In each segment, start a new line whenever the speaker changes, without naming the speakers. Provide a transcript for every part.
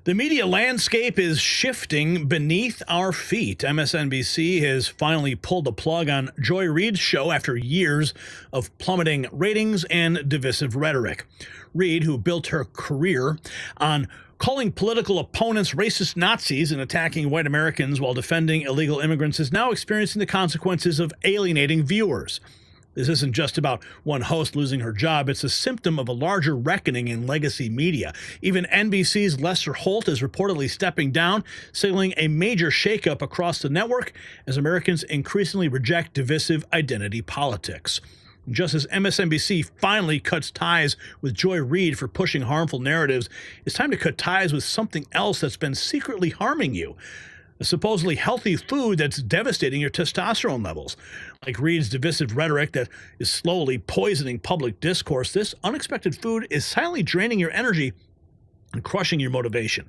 The media landscape is shifting beneath our feet. MSNBC has finally pulled the plug on Joy Reid's show after years of plummeting ratings and divisive rhetoric. Reid, who built her career on calling political opponents racist Nazis and attacking white Americans while defending illegal immigrants, is now experiencing the consequences of alienating viewers. This isn't just about one host losing her job. It's a symptom of a larger reckoning in legacy media. Even NBC's Lester Holt is reportedly stepping down, signaling a major shakeup across the network as Americans increasingly reject divisive identity politics. Just as MSNBC finally cuts ties with Joy Reid for pushing harmful narratives, it's time to cut ties with something else that's been secretly harming you. A supposedly healthy food that's devastating your testosterone levels. Like Reid's divisive rhetoric that is slowly poisoning public discourse, this unexpected food is silently draining your energy and crushing your motivation.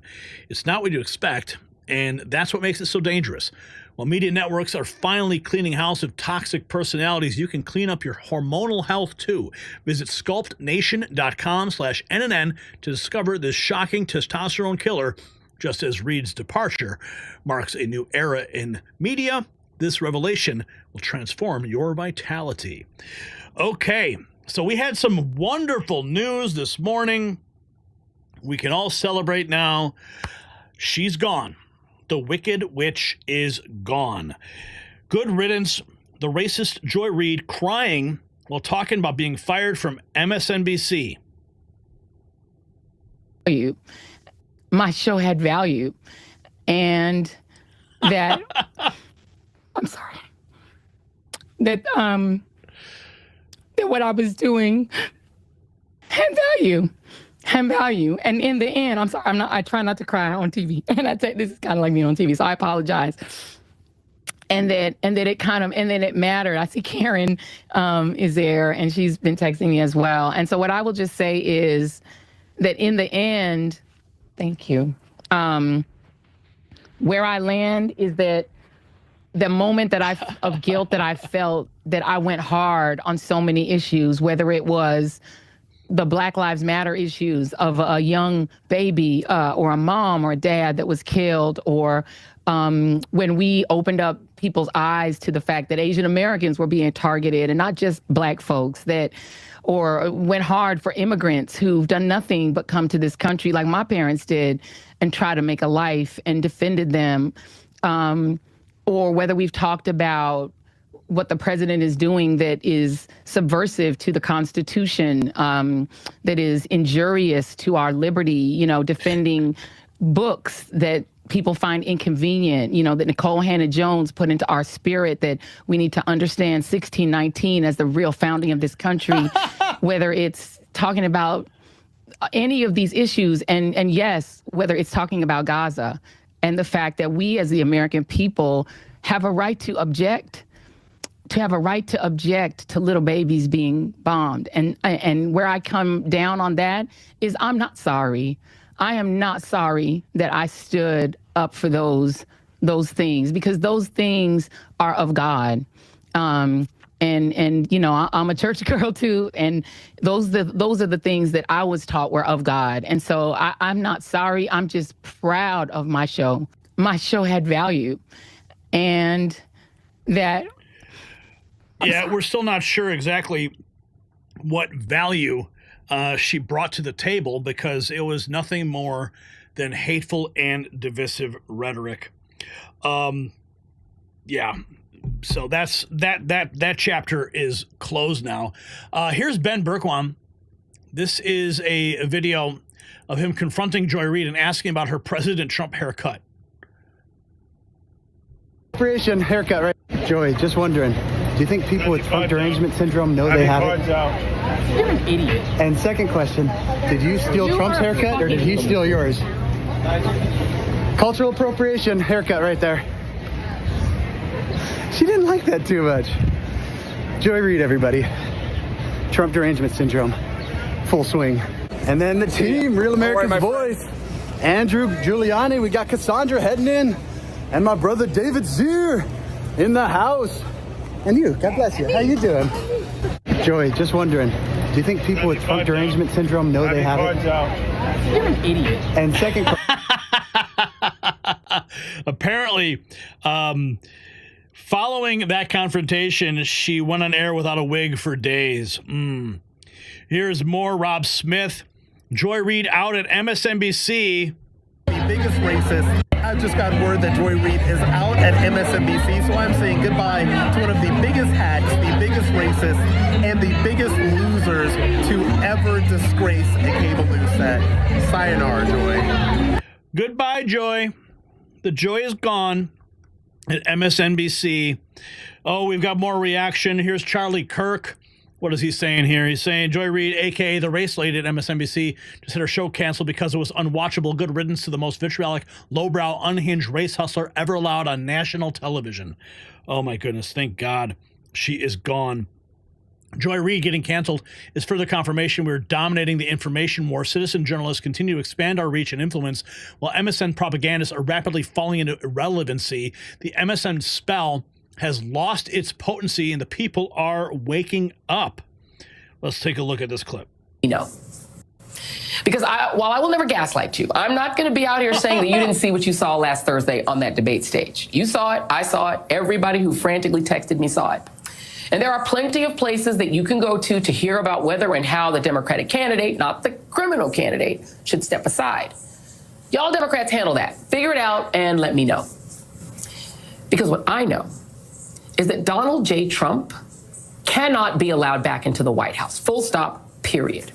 It's not what you expect, and that's what makes it so dangerous. While media networks are finally cleaning house of toxic personalities, you can clean up your hormonal health too. Visit sculptnation.com/NNN to discover this shocking testosterone killer. Just as Reid's departure marks a new era in media, this revelation will transform your vitality. Okay, so we had some wonderful news this morning. We can all celebrate now. She's gone. The Wicked Witch is gone. Good riddance. The racist Joy Reid crying while talking about being fired from MSNBC.
My show had value, and that I'm sorry that what I was doing had value, and in the end, I'm sorry, I try not to cry on TV, and I say this is kind of like me on TV, so I apologize. And that it mattered. I see Karen is there, and she's been texting me as well. And so what I will just say is that in the end. Thank you. Where I land is that the moment of guilt that I felt, that I went hard on so many issues, whether it was the Black Lives Matter issues of a young baby or a mom or a dad that was killed, or when we opened up people's eyes to the fact that Asian Americans were being targeted and not just Black folks, or went hard for immigrants who've done nothing but come to this country like my parents did and try to make a life and defended them. Or whether we've talked about what the president is doing that is subversive to the Constitution, that is injurious to our liberty, defending books that people find inconvenient, that Nicole Hannah-Jones put into our spirit, that we need to understand 1619 as the real founding of this country, whether it's talking about any of these issues, and yes, whether it's talking about Gaza and the fact that we as the American people have a right to object, to little babies being bombed. And where I come down on that is I'm not sorry. I am not sorry that I stood up for those things, because those things are of God. And I'm a church girl too, and those are the things that I was taught were of God. And so I'm not sorry. I'm just proud of my show. My show had value, and that.
We're still not sure exactly what value she brought to the table, because it was nothing more than hateful and divisive rhetoric. So that's that chapter is closed now. Here's Ben Bergquam. This is a video of him confronting Joy Reid and asking about her President Trump haircut.
Appropriation haircut, right? Joy, just wondering, do you think people with trunk derangement syndrome know they have it?
You're an idiot.
And second question, did you steal Trump's haircut, or did he steal yours? Cultural appropriation haircut right there. She didn't like that too much. Joy Reid, everybody. Trump derangement syndrome, full swing. And then the team, Real America's Voice. Andrew Giuliani, we got Cassandra heading in, and my brother David Zier in the house. And you, God bless you. How you doing? Joy, just wondering, do you think people with trunk derangement syndrome know they have it?
You're an idiot.
And second question.
apparently, following that confrontation, she went on air without a wig for days. Here's more Rob Smith. Joy Reid out at MSNBC.
The biggest racist. I just got word that Joy Reid is out at MSNBC, so I'm saying goodbye to one of the biggest hacks, the biggest racists, and the biggest losers to ever disgrace a cable news set. Sayonara, Joy.
Goodbye, Joy. The joy is gone at MSNBC. Oh, we've got more reaction. Here's Charlie Kirk. What is he saying here? He's saying Joy Reid, a.k.a. the race lady at MSNBC, just had her show canceled because it was unwatchable. Good riddance to the most vitriolic, lowbrow, unhinged race hustler ever allowed on national television. Oh, my goodness. Thank God she is gone. Joy Reid getting canceled is further confirmation we're dominating the information war. Citizen journalists continue to expand our reach and influence, while MSN propagandists are rapidly falling into irrelevancy. The MSN spell has lost its potency, and the people are waking up. Let's take a look at this clip.
Because while I will never gaslight you, I'm not going to be out here saying that you didn't see what you saw last Thursday on that debate stage. You saw it. I saw it. Everybody who frantically texted me saw it. And there are plenty of places that you can go to hear about whether and how the Democratic candidate, not the criminal candidate, should step aside. Y'all Democrats handle that. Figure it out and let me know. Because what I know is that Donald J. Trump cannot be allowed back into the White House. Full stop, period.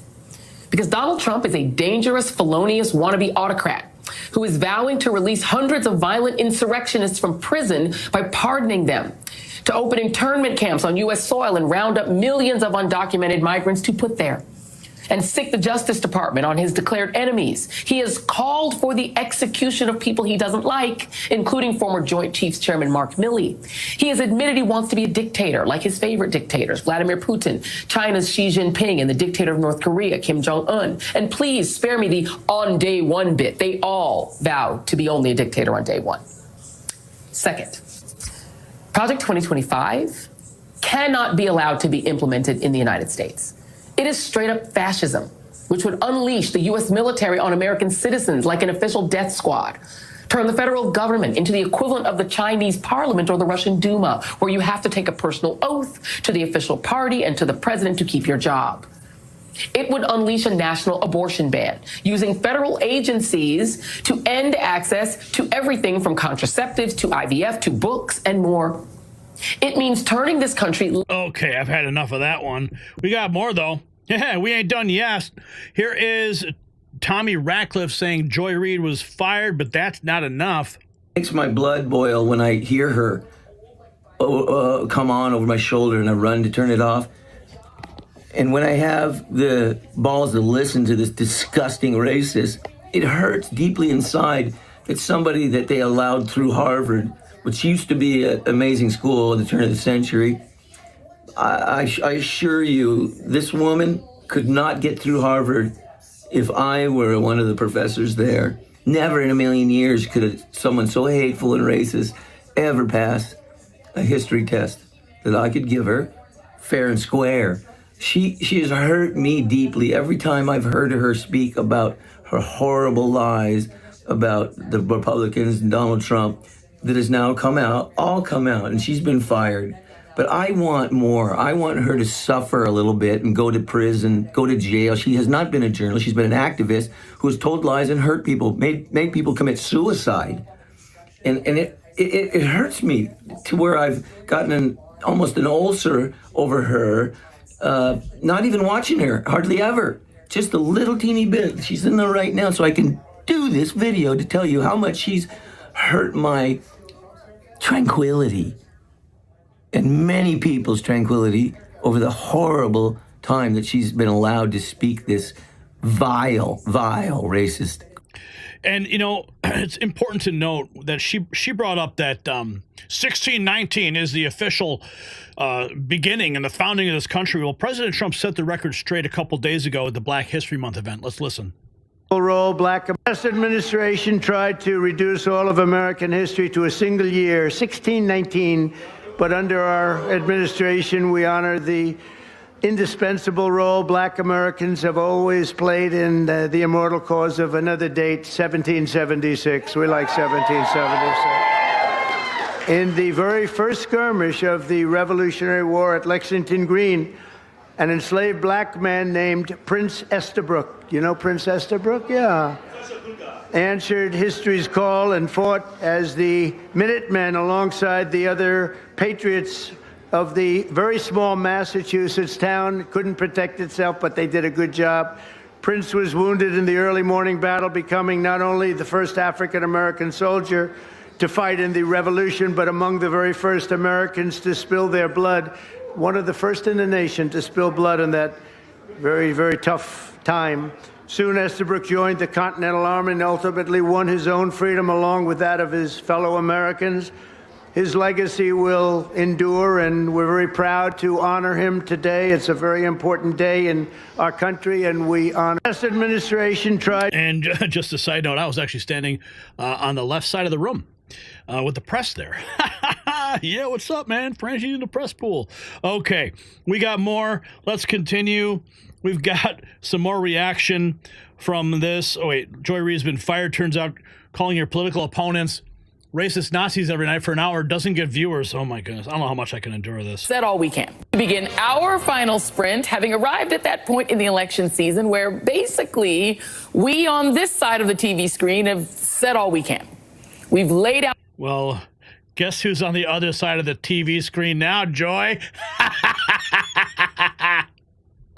Because Donald Trump is a dangerous, felonious wannabe autocrat who is vowing to release hundreds of violent insurrectionists from prison by pardoning them, to open internment camps on U.S. soil and round up millions of undocumented migrants to put there, and sick the Justice Department on his declared enemies. He has called for the execution of people he doesn't like, including former Joint Chiefs Chairman Mark Milley. He has admitted he wants to be a dictator, like his favorite dictators, Vladimir Putin, China's Xi Jinping, and the dictator of North Korea, Kim Jong-un. And please spare me the on day one bit. They all vow to be only a dictator on day one. Second, Project 2025 cannot be allowed to be implemented in the United States. It is straight up fascism, which would unleash the U.S. military on American citizens like an official death squad, turn the federal government into the equivalent of the Chinese parliament or the Russian Duma, where you have to take a personal oath to the official party and to the president to keep your job. It would unleash a national abortion ban, using federal agencies to end access to everything from contraceptives to IVF to books and more. It means turning this country...
Okay, I've had enough of that one. We got more, though. Yeah, we ain't done yet. Here is Tommy Ratcliffe saying Joy Reid was fired, but that's not enough.
Makes my blood boil when I hear her come on over my shoulder and I run to turn it off. And when I have the balls to listen to this disgusting racist, it hurts deeply inside that somebody that they allowed through Harvard, which used to be an amazing school at the turn of the century, I assure you, this woman could not get through Harvard if I were one of the professors there. Never in a million years could someone so hateful and racist ever pass a history test that I could give her fair and square. She has hurt me deeply every time I've heard her speak about her horrible lies about the Republicans and Donald Trump that has now all come out, and she's been fired. But I want more. I want her to suffer a little bit and go to prison, go to jail. She has not been a journalist. She's been an activist who has told lies and hurt people, made people commit suicide. And it hurts me to where I've gotten almost an ulcer over her, not even watching her, hardly ever. Just a little teeny bit. She's in there right now, so I can do this video to tell you how much she's hurt my tranquility and many people's tranquility over the horrible time that she's been allowed to speak this vile racist.
And, you know, it's important to note that she brought up that 1619 is the official beginning and the founding of this country. Well, President Trump set the record straight a couple days ago at the Black History Month event. Let's listen.
This administration tried to reduce all of American history to a single year, 1619, but under our administration, we honor the indispensable role Black Americans have always played in the immortal cause of another date, 1776. We like 1776. in the very first skirmish of the Revolutionary War at Lexington Green, an enslaved black man named Prince Estabrook. You know Prince Estabrook? Yeah. Answered history's call and fought as the Minutemen alongside the other patriots of the very small Massachusetts town. Couldn't protect itself, but they did a good job. Prince was wounded in the early morning battle, becoming not only the first African-American soldier to fight in the Revolution, but among the very first Americans to spill their blood. One of the first in the nation to spill blood in that very, very tough time. Soon Estabrook joined the Continental Army and ultimately won his own freedom along with that of his fellow Americans. His legacy will endure, and we're very proud to honor him today. It's a very important day in our country, and we honor. This administration tried.
And just a side note, I was actually standing on the left side of the room with the press there. Yeah, what's up, man? Franchi in the press pool. Okay, we got more. Let's continue. We've got some more reaction from this. Oh, wait. Joy Reid's been fired. Turns out calling your political opponents racist Nazis every night for an hour doesn't get viewers. Oh, my goodness. I don't know how much I can endure this.
Said all we can. We begin our final sprint, having arrived at that point in the election season where basically we on this side of the TV screen have said all we can. We've laid out.
Well, guess who's on the other side of the TV screen now, Joy?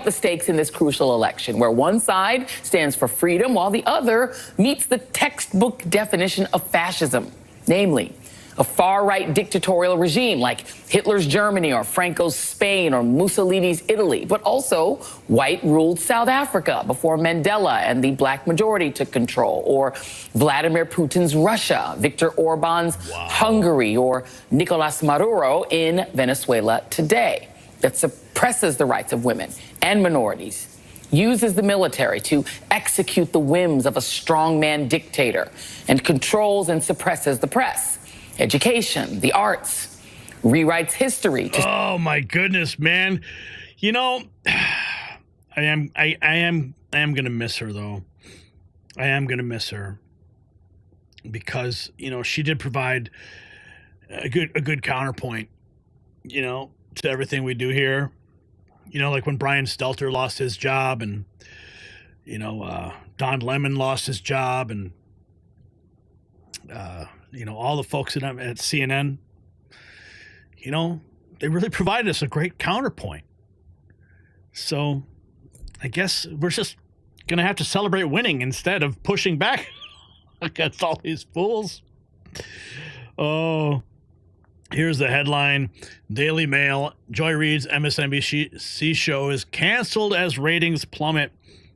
The stakes in this crucial election, where one side stands for freedom while the other meets the textbook definition of fascism, namely a far-right dictatorial regime like Hitler's Germany or Franco's Spain or Mussolini's Italy, but also white-ruled South Africa before Mandela and the black majority took control, or Vladimir Putin's Russia, Viktor Orban's Hungary, or Nicolas Maduro in Venezuela today, that suppresses the rights of women and minorities, uses the military to execute the whims of a strongman dictator, and controls and suppresses the press, education, the arts, rewrites history.
Oh my goodness, man! You know, I am gonna miss her though. I am gonna miss her because she did provide a good counterpoint, to everything we do here. Like when Brian Stelter lost his job and, Don Lemon lost his job and, all the folks at CNN, they really provided us a great counterpoint. So I guess we're just going to have to celebrate winning instead of pushing back against all these fools. Oh, here's the headline. Daily Mail, Joy Reid's MSNBC show is canceled as ratings plummet.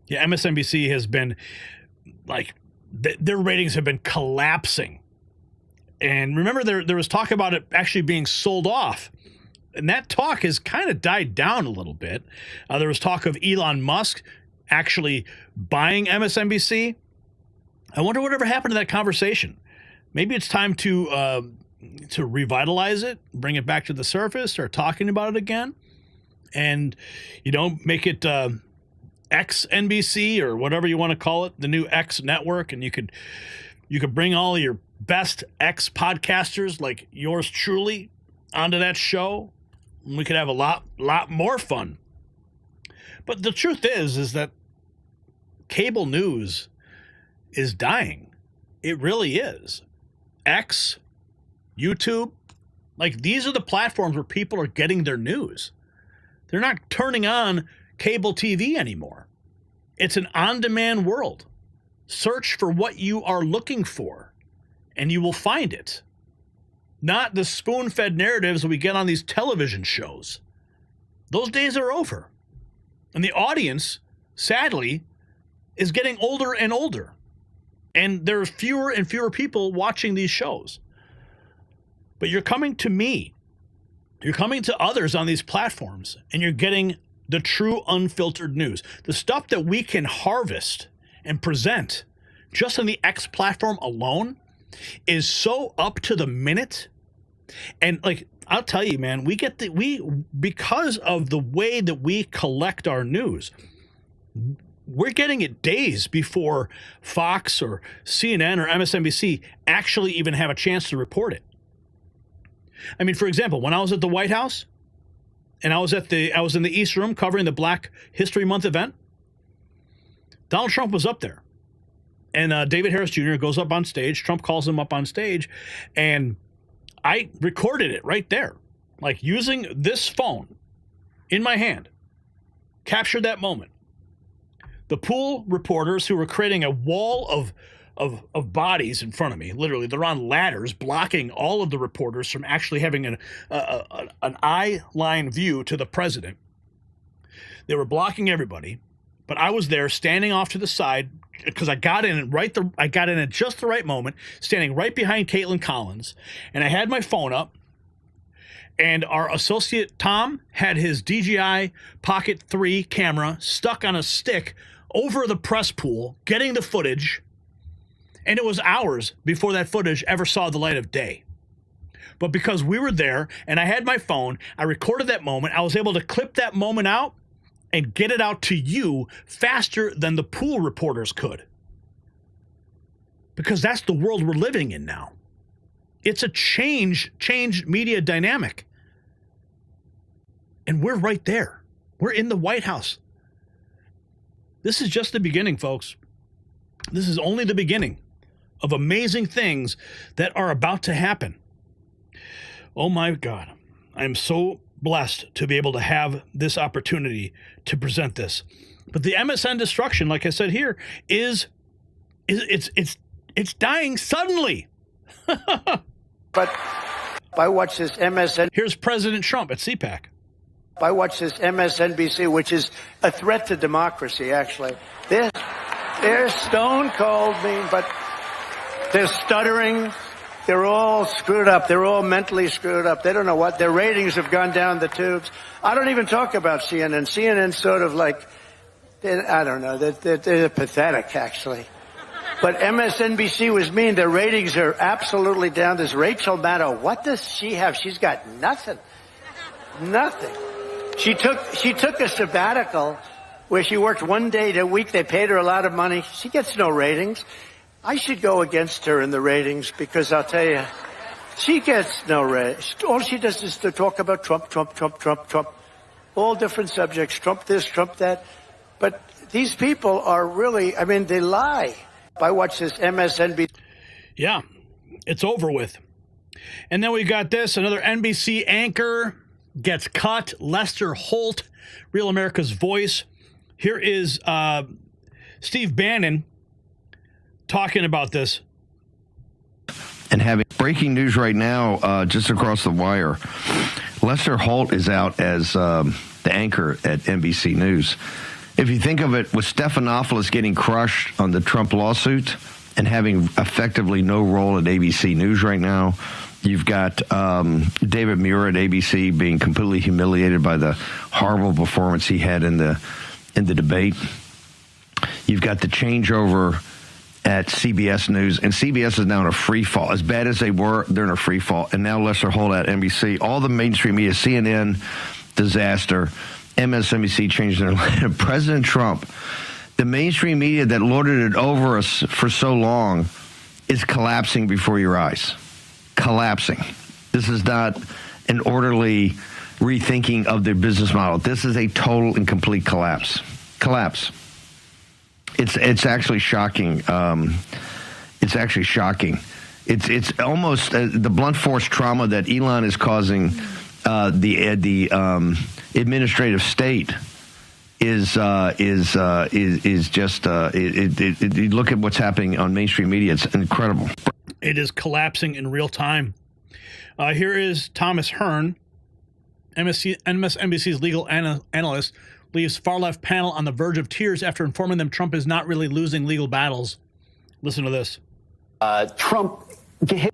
Yeah, MSNBC has been, their ratings have been collapsing. And remember, there was talk about it actually being sold off. And that talk has kind of died down a little bit. There was talk of Elon Musk actually buying MSNBC. I wonder whatever happened to that conversation. Maybe it's time to revitalize it, bring it back to the surface, start talking about it again, and make it XNBC or whatever you want to call it, the new X network, and you could bring all your best X podcasters like yours truly onto that show, and we could have a lot more fun. But the truth is that cable news is dying. It really is. X, YouTube, these are the platforms where people are getting their news. They're not turning on cable TV anymore. It's an on-demand world. Search for what you are looking for, and you will find it. Not the spoon-fed narratives that we get on these television shows. Those days are over. And the audience, sadly, is getting older and older. And there are fewer and fewer people watching these shows. But you're coming to me, you're coming to others on these platforms, and you're getting the true unfiltered news. The stuff that we can harvest and present just on the X platform alone is so up to the minute. And I'll tell you, man, because of the way that we collect our news, we're getting it days before Fox or CNN or MSNBC actually even have a chance to report it. I mean, for example, when I was at the White House and I was in the East Room covering the Black History Month event, Donald Trump was up there. And David Harris Jr. goes up on stage. Trump calls him up on stage. And I recorded it right there. Like using this phone in my hand. Captured that moment. The pool reporters who were creating a wall of bodies in front of me, literally, they're on ladders blocking all of the reporters from actually having an eye line view to the president. They were blocking everybody, but I was there standing off to the side because I got in at just the right moment, standing right behind Caitlin Collins, and I had my phone up. And our associate Tom had his DJI Pocket 3 camera stuck on a stick over the press pool, getting the footage. And it was hours before that footage ever saw the light of day. But because we were there and I had my phone, I recorded that moment. I was able to clip that moment out and get it out to you faster than the pool reporters could. Because that's the world we're living in now. It's a changed media dynamic. And we're right there. We're in the White House. This is just the beginning, folks. This is only the beginning of amazing things that are about to happen. Oh my God. I'm so blessed to be able to have this opportunity to present this. But the MSN destruction, like I said here, it's dying suddenly.
But I watch this MSN.
Here's President Trump at CPAC.
I watch this MSNBC, which is a threat to democracy, actually. They're stone cold mean, but they're stuttering. They're all screwed up. They're all mentally screwed up. They don't know what. Their ratings have gone down the tubes. I don't even talk about CNN. CNN's sort of like, I don't know, they're pathetic, actually. But MSNBC was mean. Their ratings are absolutely down. There's Rachel Maddow. What does she have? She's got nothing. Nothing. She took a sabbatical where she worked one day a week. They paid her a lot of money. She gets no ratings. I should go against her in the ratings because I'll tell you, she gets no ratings. All she does is to talk about Trump, Trump, Trump, Trump, Trump. All different subjects. Trump this, Trump that. But these people are really, I mean, they lie. I watch this MSNBC.
Yeah, it's over with. And then we got this, another NBC anchor gets cut. Lester Holt, Real America's Voice. Here is Steve Bannon talking about this.
And having breaking news right now, just across the wire, Lester Holt is out as the anchor at NBC News. If you think of it, with Stephanopoulos getting crushed on the Trump lawsuit and having effectively no role at ABC News right now, you've got David Muir at ABC being completely humiliated by the horrible performance he had in the debate. You've got the changeover at CBS News, and CBS is now in a free fall. As bad as they were, they're in a free fall. And now Lester Holt at NBC. All the mainstream media, CNN, disaster. MSNBC changed their line. President Trump, the mainstream media that lorded it over us for so long, is collapsing before your eyes. Collapsing. This is not an orderly rethinking of their business model. This is a total and complete collapse. Collapse. It's actually shocking. It's actually shocking. It's almost the blunt force trauma that Elon is causing. The administrative state is just you look at what's happening on mainstream media. It's incredible.
It is collapsing in real time. Here is Thomas Hearn, MSNBC's legal analyst, leaves far-left panel on the verge of tears after informing them Trump is not really losing legal battles. Listen to this.
Trump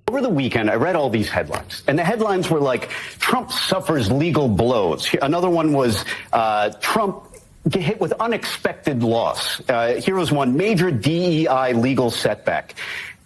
over the weekend, I read all ththese headlines, and the headlines were like, Trump suffers legal blows. Another one was Trump get hit with unexpected loss. Here was one, major DEI legal setback.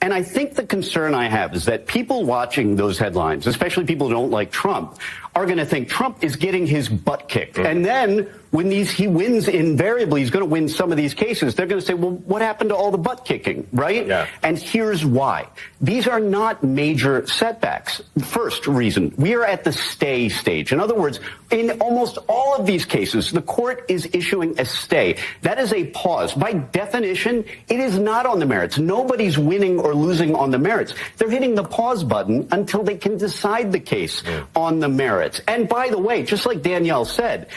And I think the concern I have is that people watching those headlines, especially people who don't like Trump, are going to think Trump is getting his butt kicked. And then when he wins invariably, he's going to win some of these cases. They're going to say, well, what happened to all the butt kicking, right? Yeah. And here's why. These are not major setbacks. First reason, we are at the stay stage. In other words, in almost all of these cases, the court is issuing a stay. That is a pause. By definition, it is not on the merits. Nobody's winning or losing on the merits. They're hitting the pause button until they can decide the case on the merits. And by the way, just like Danielle said,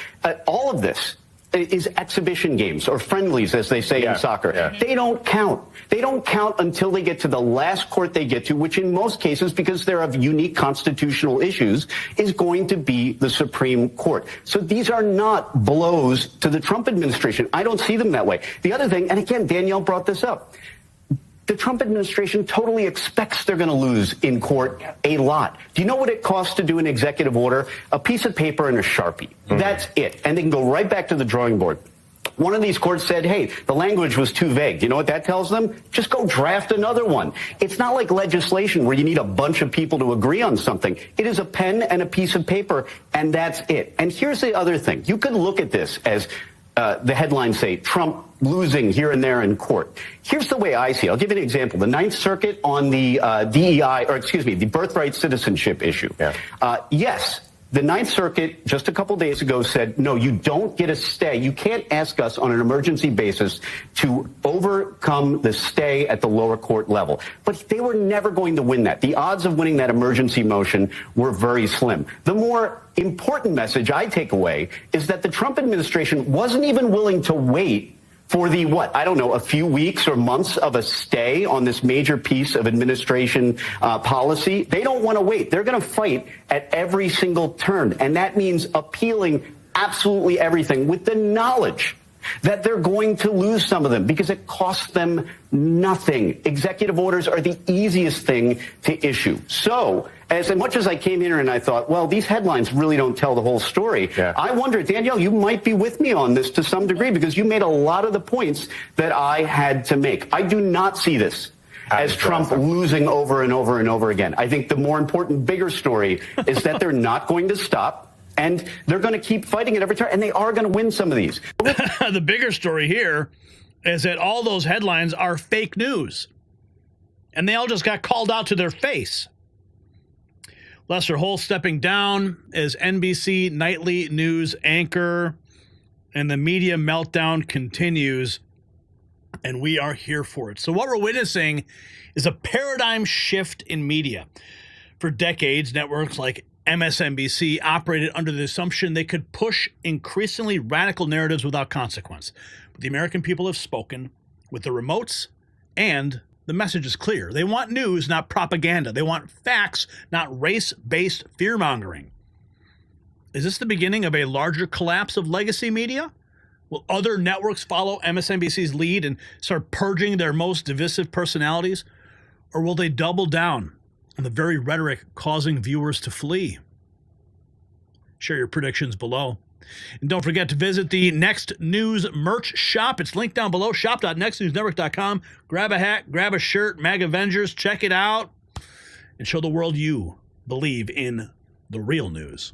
all of this is exhibition games or friendlies, as they say in soccer. Yeah. They don't count. They don't count until they get to the last court they get to, which in most cases, because they're of unique constitutional issues, is going to be the Supreme Court. So these are not blows to the Trump administration. I don't see them that way. The other thing, and again, Danielle brought this up, the Trump administration totally expects they're going to lose in court a lot. Do you know what it costs to do an executive order? A piece of paper and a Sharpie. That's it. And they can go right back to the drawing board. One of these courts said, hey, the language was too vague. You know what that tells them? Just go draft another one. It's not like legislation where you need a bunch of people to agree on something. It is a pen and a piece of paper, and that's it. And here's the other thing. You could look at this as the headlines say, Trump losing here and there in court. Here's the way I see it. I'll give you an example. The Ninth Circuit on the the birthright citizenship issue. Yes, the Ninth Circuit just a couple days ago said, no, you don't get a stay. You can't ask us on an emergency basis to overcome the stay at the lower court level. But they were never going to win that. The odds of winning that emergency motion were very slim. The more important message I take away is that the Trump administration wasn't even willing to wait for the, a few weeks or months of a stay on this major piece of administration policy. They don't want to wait. They're going to fight at every single turn. And that means appealing absolutely everything with the knowledge that they're going to lose some of them because it costs them nothing. Executive orders are the easiest thing to issue. So as much as I came here and I thought, well, these headlines really don't tell the whole story, I wonder, Danielle, you might be with me on this to some degree because you made a lot of the points that I had to make. I do not see this as Trump losing over and over and over again. I think the more important, bigger story is that they're not going to stop. And they're going to keep fighting it every turn, and they are going to win some of these.
The bigger story here is that all those headlines are fake news, and they all just got called out to their face. Lester Holt stepping down as NBC nightly news anchor, and the media meltdown continues, and we are here for it. So what we're witnessing is a paradigm shift in media. For decades, networks like MSNBC operated under the assumption they could push increasingly radical narratives without consequence. But the American people have spoken with the remotes, and the message is clear. They want news, not propaganda. They want facts, not race-based fear-mongering. Is this the beginning of a larger collapse of legacy media? Will other networks follow MSNBC's lead and start purging their most divisive personalities? Or will they double down on the very rhetoric causing viewers to flee? Share your predictions below. And don't forget to visit the Next News merch shop. It's linked down below, shop.nextnewsnetwork.com. Grab a hat, grab a shirt, MAG Avengers, check it out, and show the world you believe in the real news.